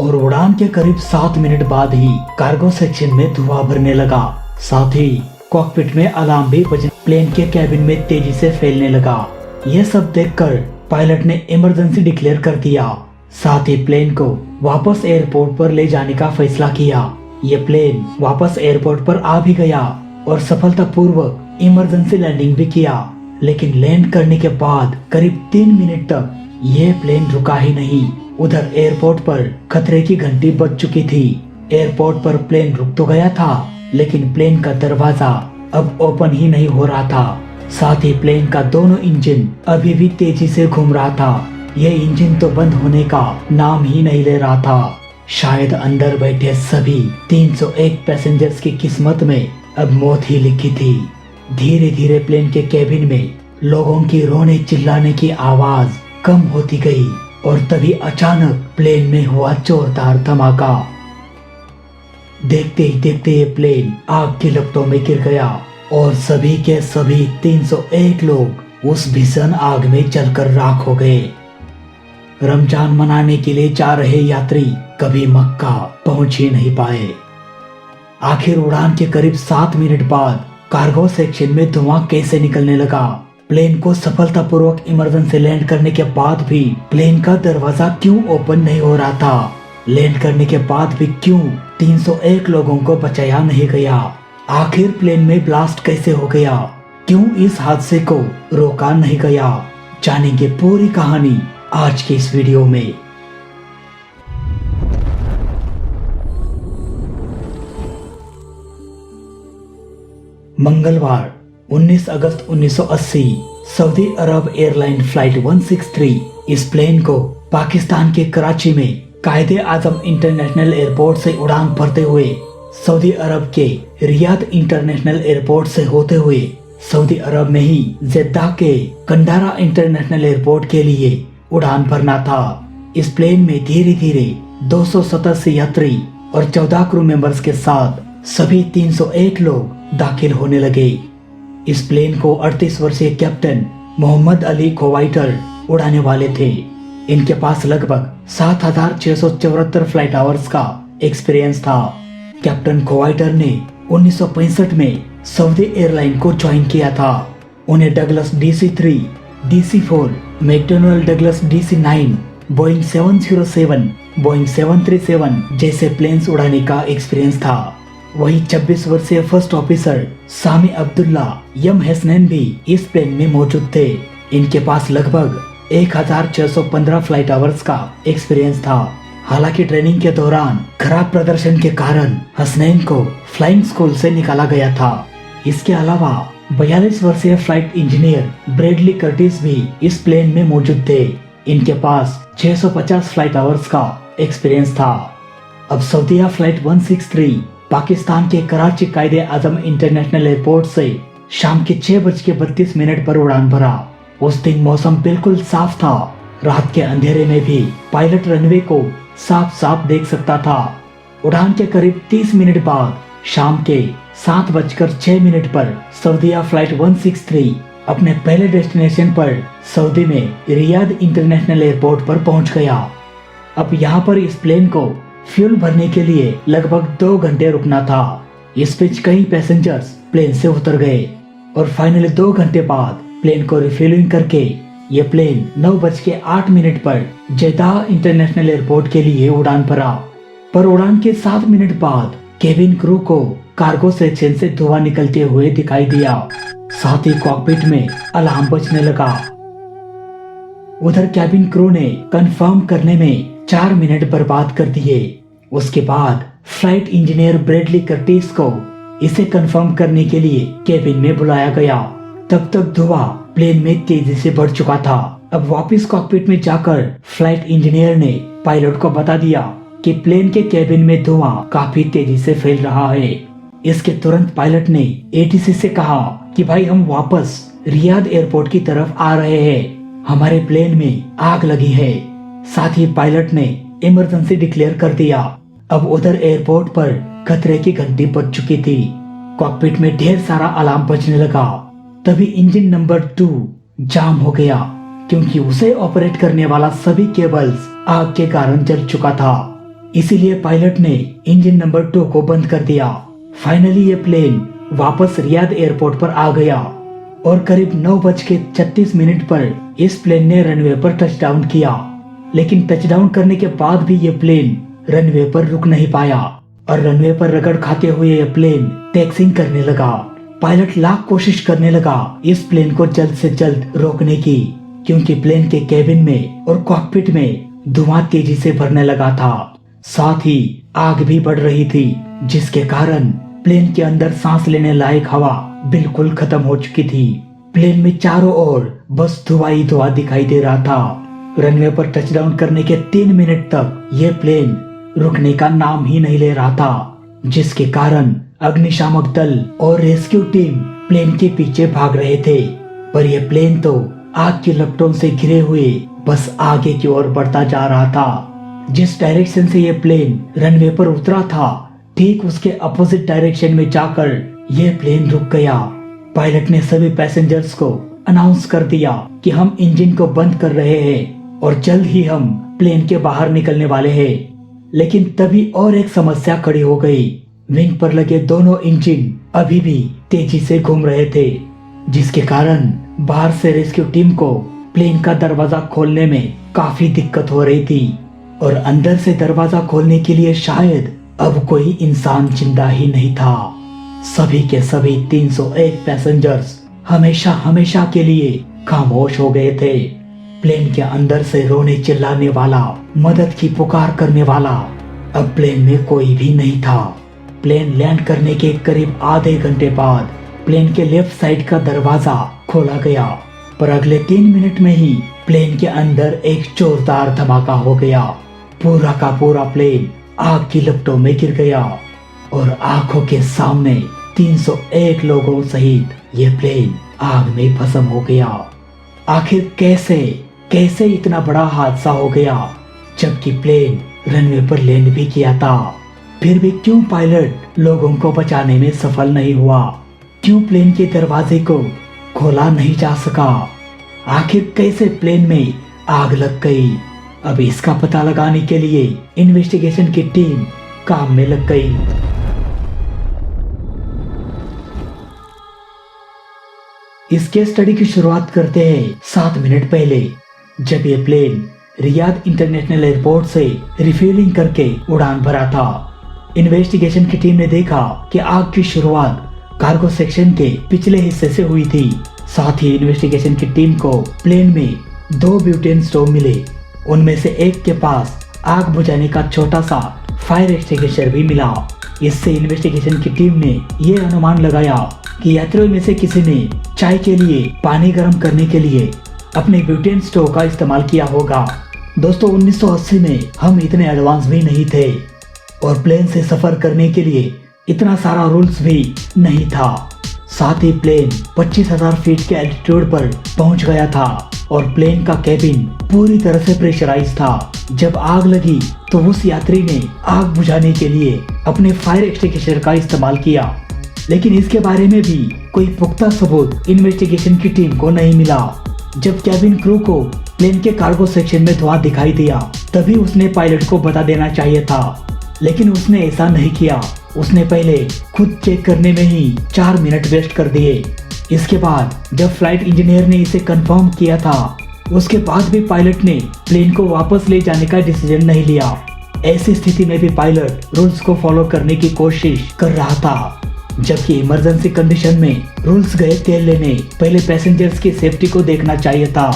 और उड़ान के करीब 7 मिनट बाद ही कार्गो सेक्शन में धुआं भरने लगा। साथ ही कॉकपिट में अलार्म भी बजने, प्लेन के कैबिन में तेजी से फैलने लगा। यह सब देखकर पायलट ने इमरजेंसी डिक्लेयर कर दिया। साथ ही प्लेन को वापस एयरपोर्ट पर ले जाने का फैसला किया। ये प्लेन वापस एयरपोर्ट पर आ भी गया और सफलतापूर्वक इमरजेंसी लैंडिंग भी किया। लेकिन लैंड करने के बाद करीब 3 मिनट तक यह प्लेन रुका ही नहीं। उधर एयरपोर्ट पर खतरे की घंटी बज चुकी थी। एयरपोर्ट पर प्लेन रुक तो गया था, लेकिन प्लेन का दरवाजा अब ओपन ही नहीं हो रहा था। साथ ही प्लेन का दोनों इंजन अभी भी तेजी से घूम रहा था। यह इंजन तो बंद होने का नाम ही नहीं ले रहा था। शायद अंदर बैठे सभी 301 पैसेंजर्स की किस्मत में अब मौत ही लिखी थी। धीरे धीरे प्लेन के केबिन में लोगों की रोने चिल्लाने की आवाज कम होती गई और तभी अचानक प्लेन में हुआ जोरदार धमाका। देखते ही देखते ये प्लेन आग की लपटों में गिर गया और सभी के सभी 301 लोग उस भीषण आग में जलकर राख हो गए। रमजान मनाने के लिए जा रहे यात्री कभी मक्का पहुंच ही नहीं पाए। आखिर उड़ान के करीब 7 मिनट बाद कार्गो सेक्शन में धुआं कैसे निकलने लगा? प्लेन को सफलतापूर्वक इमरजेंसी लैंड करने के बाद भी प्लेन का दरवाजा क्यों ओपन नहीं हो रहा था? लैंड करने के बाद भी क्यों 301 लोगों को बचाया नहीं गया? आखिर प्लेन में ब्लास्ट कैसे हो गया? क्यों इस हादसे को रोका नहीं गया? जानेंगे पूरी कहानी आज के इस वीडियो में। मंगलवार 19 अगस्त 1980 सऊदी अरब एयरलाइन फ्लाइट 163 इस प्लेन को पाकिस्तान के कराची में कायदे आजम इंटरनेशनल एयरपोर्ट से उड़ान भरते हुए सऊदी अरब के रियाद इंटरनेशनल एयरपोर्ट से होते हुए सऊदी अरब में ही जेद्दा के कंडारा इंटरनेशनल एयरपोर्ट के लिए उड़ान भरना था। इस प्लेन में धीरे धीरे 287 यात्री और 14 क्रू मेंबर्स के साथ सभी 301 लोग दाखिल होने लगे। इस प्लेन को 38 वर्षीय कैप्टन मोहम्मद अली खोवाइटर उड़ाने वाले थे। इनके पास लगभग 7,674 फ्लाइट आवर्स का एक्सपीरियंस था। कैप्टन खोवाइटर ने 1965 में सऊदी एयरलाइन को ज्वाइन किया था। उन्हें Douglas DC-3, DC-4, McDonnell Douglas DC-9, Boeing 707, Boeing 737 जैसे प्लेन्स उड़ाने का एक्सपीरियंस था। वही 26 वर्षीय फर्स्ट ऑफिसर सामी अब्दुल्ला यम हसनैन भी इस प्लेन में मौजूद थे। इनके पास लगभग 1,615 फ्लाइट आवर्स का एक्सपीरियंस था। हालांकि ट्रेनिंग के दौरान खराब प्रदर्शन के कारण हसनैन को फ्लाइंग स्कूल से निकाला गया था। इसके अलावा 42 वर्षीय फ्लाइट इंजीनियर ब्रेडली कर्टिस भी इस प्लेन में मौजूद थे। इनके पास 650 फ्लाइट आवर्स का एक्सपीरियंस था। अब सऊदीया फ्लाइट 163 पाकिस्तान के कराची कायदे आजम इंटरनेशनल एयरपोर्ट से शाम के 6:32 पर उड़ान भरा। उस दिन मौसम बिल्कुल साफ था। रात के अंधेरे में भी पायलट रनवे को साफ साफ देख सकता था। उड़ान के करीब 30 मिनट बाद शाम के 7:06 पर सऊदीया फ्लाइट 163 अपने पहले डेस्टिनेशन पर सऊदी में रियाद इंटरनेशनल एयरपोर्ट पर पहुंच गया। अब यहाँ पर इस प्लेन को फ्यूल भरने के लिए लगभग 2 घंटे रुकना था। इस बीच कई पैसेंजर्स प्लेन से उतर गए और फाइनली 2 घंटे बाद प्लेन को रिफ्यूलिंग करके ये प्लेन 9:08 पर जेद्दा इंटरनेशनल एयरपोर्ट के लिए उड़ान भरा। पर उड़ान के 7 मिनट बाद केबिन क्रू को कार्गो सेक्शन से धुआं निकलते हुए दिखाई दिया। साथ ही कॉकपिट में अलार्म बजने लगा। उधर कैबिन क्रू ने कंफर्म करने में 4 मिनट बर्बाद कर दिए। उसके बाद फ्लाइट इंजीनियर ब्रेडली कर्टिस को इसे कंफर्म करने के लिए केबिन में बुलाया गया। तब तक धुआं प्लेन में तेजी से बढ़ चुका था। अब वापस कॉकपिट में जाकर फ्लाइट इंजीनियर ने पायलट को बता दिया कि प्लेन के केबिन में धुआं काफी तेजी से फैल रहा है। इसके तुरंत पायलट ने ATC से कहा कि भाई हम वापस रियाद एयरपोर्ट की तरफ आ रहे हैं, हमारे प्लेन में आग लगी है। साथ ही पायलट ने इमरजेंसी डिक्लेयर कर दिया। अब उधर एयरपोर्ट पर खतरे की घंटी बज चुकी थी। कॉकपिट में ढेर सारा अलार्म बजने लगा। तभी इंजन नंबर 2 जाम हो गया क्योंकि उसे ऑपरेट करने वाला सभी केबल्स आग के कारण जल चुका था। इसीलिए पायलट ने इंजन नंबर 2 को बंद कर दिया। फाइनली ये प्लेन वापस रियाद एयरपोर्ट पर आ गया और करीब 9:36 पर इस प्लेन ने रनवे पर टचडाउन किया। लेकिन टचडाउन करने के बाद भी ये प्लेन रनवे पर रुक नहीं पाया और रनवे पर रगड़ खाते हुए ये प्लेन टैक्सिंग करने लगा। पायलट लाख कोशिश करने लगा इस प्लेन को जल्द से जल्द रोकने की, क्योंकि प्लेन के केबिन में और कॉकपिट में धुआं तेजी से भरने लगा था। साथ ही आग भी बढ़ रही थी, जिसके कारण प्लेन के अंदर सांस लेने लायक हवा बिल्कुल खत्म हो चुकी थी। प्लेन में चारों ओर बस धुआं ही धुआं दिखाई दे रहा था। रनवे पर टचडाउन करने के 3 मिनट तक ये प्लेन रुकने का नाम ही नहीं ले रहा था, जिसके कारण अग्निशामक दल और रेस्क्यू टीम प्लेन के पीछे भाग रहे थे। पर यह प्लेन तो आग की लपटों से घिरे हुए बस आगे की ओर बढ़ता जा रहा था। जिस डायरेक्शन से यह प्लेन रनवे पर उतरा था, ठीक उसके अपोजिट डायरेक्शन में जाकर यह प्लेन रुक गया। पायलट ने सभी पैसेंजर्स को अनाउंस कर दिया कि हम इंजन को बंद कर रहे हैं और जल्द ही हम प्लेन के बाहर निकलने वाले हैं। लेकिन तभी और एक समस्या खड़ी हो गई। विंग पर लगे दोनों इंजन अभी भी तेजी से घूम रहे थे, जिसके कारण बाहर से रेस्क्यू टीम को प्लेन का दरवाजा खोलने में काफी दिक्कत हो रही थी। और अंदर से दरवाजा खोलने के लिए शायद अब कोई इंसान जिंदा ही नहीं था। सभी के सभी 301 पैसेंजर्स हमेशा हमेशा के लिए खामोश हो गए थे। प्लेन के अंदर से रोने चिल्लाने वाला, मदद की पुकार करने वाला अब प्लेन में कोई भी नहीं था। प्लेन लैंड करने के करीब आधे घंटे बाद प्लेन के लेफ्ट साइड का दरवाजा खोला गया, पर अगले 3 मिनट में ही प्लेन के अंदर एक जोरदार धमाका हो गया। पूरा का पूरा प्लेन आग की लपटों में गिर गया और आंखों के सामने 301 लोगों सहित ये प्लेन आग में भस्म हो गया। आखिर कैसे इतना बड़ा हादसा हो गया, जबकि प्लेन रनवे पर लैंड भी किया था। फिर भी क्यों पायलट लोगों को बचाने में सफल नहीं हुआ? क्यों प्लेन के दरवाजे को खोला नहीं जा सका? आखिर कैसे प्लेन में आग लग गई? अब इसका पता लगाने के लिए इन्वेस्टिगेशन की टीम काम में लग गई। इस केस स्टडी की शुरुआत करते हैं 7 मिनट पहले, जब ये प्लेन रियाद इंटरनेशनल एयरपोर्ट से रिफ्यूलिंग करके उड़ान भरा था। इन्वेस्टिगेशन की टीम ने देखा कि आग की शुरुआत कार्गो सेक्शन के पिछले हिस्से से हुई थी। साथ ही इन्वेस्टिगेशन की टीम को प्लेन में 2 ब्यूटेन स्टोव मिले। उनमें से एक के पास आग बुझाने का छोटा सा फायर एक्सटिंग्विशर भी मिला। इससे इन्वेस्टिगेशन की टीम ने यह अनुमान लगाया कि यात्रियों में से किसी ने चाय के लिए पानी गर्म करने के लिए अपने ब्यूटेन स्टोव का इस्तेमाल किया होगा। दोस्तों, 1980 में हम इतने एडवांस भी नहीं थे और प्लेन से सफर करने के लिए इतना सारा रूल्स भी नहीं था। साथ ही प्लेन 25,000 फीट के एल्टीट्यूड पर पहुंच गया था और प्लेन का केबिन पूरी तरह से प्रेशराइज था। जब आग लगी तो उस यात्री ने आग बुझाने के लिए अपने फायर एक्सटिंग्विशर का इस्तेमाल किया, लेकिन इसके बारे में भी कोई पुख्ता सबूत इन्वेस्टिगेशन की टीम को नहीं मिला। जब कैबिन क्रू को प्लेन के कार्गो सेक्शन में धुआं दिखाई दिया, तभी उसने पायलट को बता देना चाहिए था, लेकिन उसने ऐसा नहीं किया। उसने पहले खुद चेक करने में ही 4 मिनट वेस्ट कर दिए। इसके बाद जब फ्लाइट इंजीनियर ने इसे कंफर्म किया था, उसके बाद भी पायलट ने प्लेन को वापस ले जाने का डिसीजन नहीं लिया। ऐसी स्थिति में भी पायलट रूल्स को फॉलो करने की कोशिश कर रहा था, जबकि इमरजेंसी कंडीशन में रूल्स गए तेल लेने पहले पैसेंजर्स की सेफ्टी को देखना चाहिए था।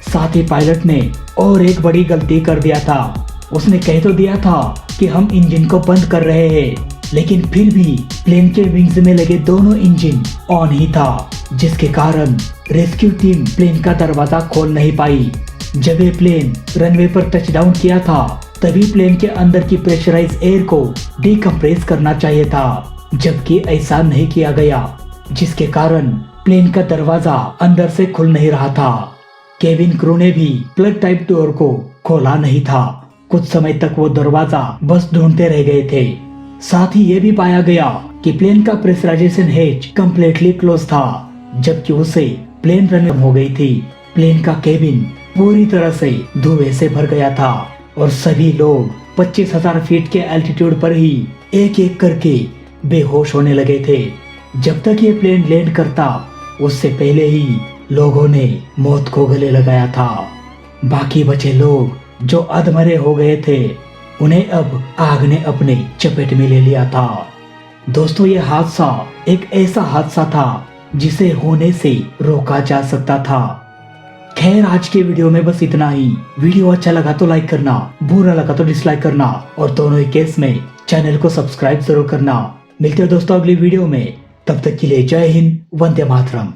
साथ ही पायलट ने और एक बड़ी गलती कर दिया था। उसने कह तो दिया था कि हम इंजन को बंद कर रहे हैं, लेकिन फिर भी प्लेन के विंग्स में लगे दोनों इंजन ऑन ही था, जिसके कारण रेस्क्यू टीम प्लेन का दरवाजा खोल नहीं पाई। जब ये प्लेन रनवे पर टचडाउन किया था, तभी प्लेन के अंदर की प्रेशराइज एयर को डिकम्प्रेस करना चाहिए था, जबकि ऐसा नहीं किया गया, जिसके कारण प्लेन का दरवाजा अंदर से खुल नहीं रहा था। केबिन क्रू ने भी प्लग टाइप डोर को खोला नहीं था। कुछ समय तक वो दरवाजा बस ढूंढते रह गए थे। साथ ही ये भी पाया गया कि प्लेन का प्रेशराइजेशन हेज कम्प्लीटली क्लोज था, जबकि उसे प्लेन रन हो गई थी। प्लेन का केबिन पूरी तरह से धुएं से भर गया था और सभी लोग 25,000 फीट के एल्टीट्यूड पर ही एक एक करके बेहोश होने लगे थे। जब तक ये प्लेन लैंड करता उससे पहले ही लोगों ने मौत को गले लगाया था। बाकी बचे लोग जो अधमरे हो गए थे उन्हें अब आग ने अपने चपेट में ले लिया था। दोस्तों, ये हादसा एक ऐसा हादसा था जिसे होने से रोका जा सकता था। खैर, आज के वीडियो में बस इतना ही। वीडियो अच्छा लगा तो लाइक करना, बुरा लगा तो डिसलाइक करना और दोनों ही केस में चैनल को सब्सक्राइब जरूर करना। मिलते हैं दोस्तों अगली वीडियो में, तब तक के लिए जय हिंद, वंदे मातरम।